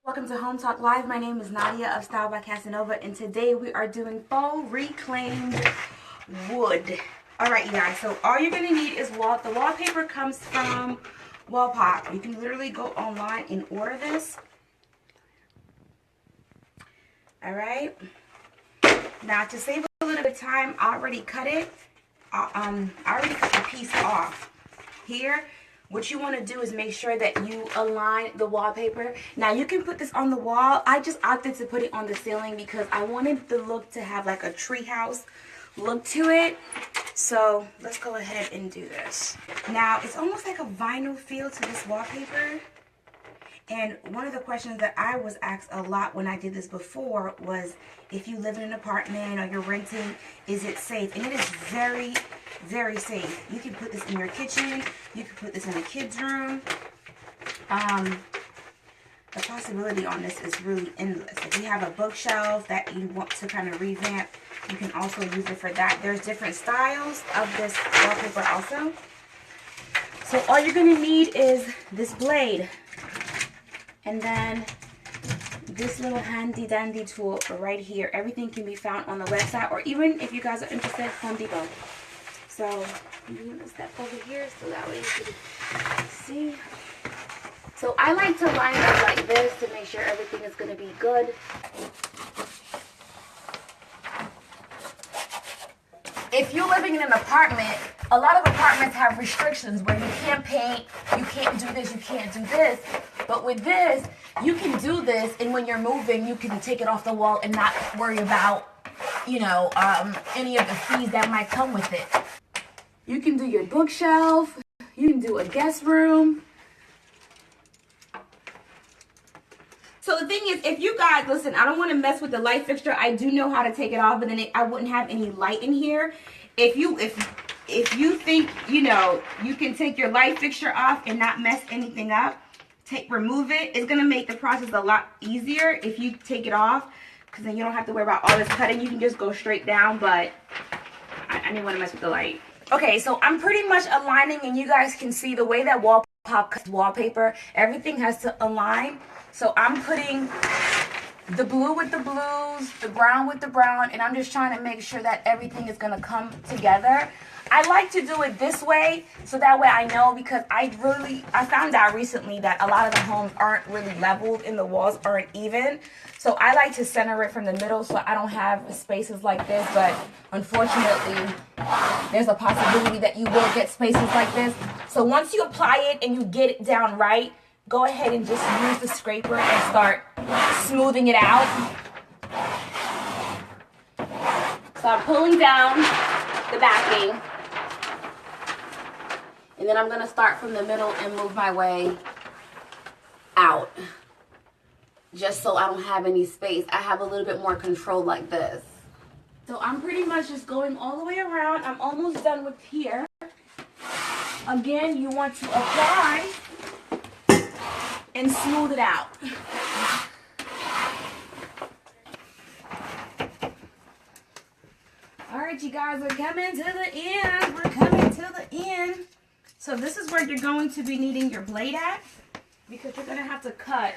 Welcome to Home Talk Live. My name is Nadia of Style by Casanova, and today we are doing faux reclaimed wood. Alright, you guys, so all you're going to need is the wallpaper comes from Wallpaper. You can literally go online and order this. Alright. Now, to save a little bit of time, I already cut it. I already cut the piece off. Here, what you want to do is make sure that you align the wallpaper. Now, you can put this on the wall. I just opted to put it on the ceiling because I wanted the look to have like a treehouse look to it. So, let's go ahead and do this. Now, it's almost like a vinyl feel to this wallpaper. And one of the questions that I was asked a lot when I did this before was, if you live in an apartment or you're renting, is it safe? And it is very, very safe. You can put this in your kitchen. You can put this in a kid's room. The possibility on this is really endless. If you have a bookshelf that you want to kind of revamp, you can also use it for that. There's different styles of this wallpaper also. So all you're going to need is this blade. And then this little handy dandy tool right here. Everything can be found on the website, or even if you guys are interested, Home Depot. So I'm going to step over here so that way you can see. So I like to line it up like this to make sure everything is going to be good. If you're living in an apartment, a lot of apartments have restrictions where you can't paint, you can't do this, you can't do this. But with this, you can do this, and when you're moving, you can take it off the wall and not worry about, you know, any of the fees that might come with it. You can do your bookshelf. You can do a guest room. So the thing is, if you guys, listen, I don't want to mess with the light fixture. I do know how to take it off, but then I wouldn't have any light in here. If you think, you know, you can take your light fixture off and not mess anything up, remove it. It's going to make the process a lot easier if you take it off, because then you don't have to worry about all this cutting. You can just go straight down, but I didn't want to mess with the light. Okay, so I'm pretty much aligning, and you guys can see the way that Wallpaper cuts wallpaper. Everything has to align. So I'm putting the blue with the blues, the brown with the brown, and I'm just trying to make sure that everything is going to come together. I like to do it this way, so that way I know, because I found out recently that a lot of the homes aren't really leveled and the walls aren't even. So I like to center it from the middle so I don't have spaces like this, but unfortunately, there's a possibility that you will get spaces like this. So once you apply it and you get it down right, go ahead and just use the scraper and start smoothing it out. So I'm pulling down the backing. And then I'm going to start from the middle and move my way out. Just so I don't have any space. I have a little bit more control like this. So I'm pretty much just going all the way around. I'm almost done with here. Again, you want to apply and smooth it out. Alright, you guys, we're coming to the end. We're coming to the end. So this is where you're going to be needing your blade at, because you're going to have to cut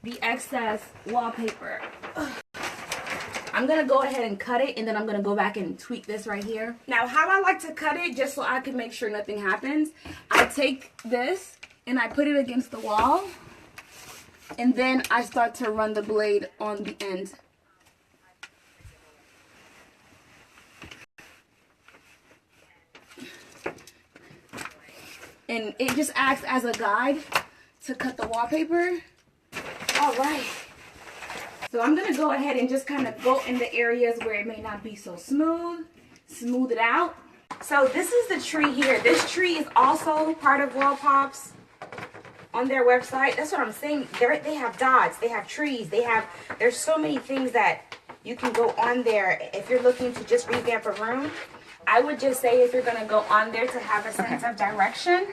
the excess wallpaper. I'm going to go ahead and cut it, and then I'm going to go back and tweak this right here. Now, how I like to cut it, just so I can make sure nothing happens, I take this and I put it against the wall, and then I start to run the blade on the end. And it just acts as a guide to cut the wallpaper. All right. So I'm going to go ahead and just kind of go in the areas where it may not be so smooth. Smooth it out. So this is the tree here. This tree is also part of Wallpaper's on their website. That's what I'm saying. They have dots. They have trees. There's so many things that you can go on there if you're looking to just revamp a room. I would just say, if you're going to go on there to have a sense of direction,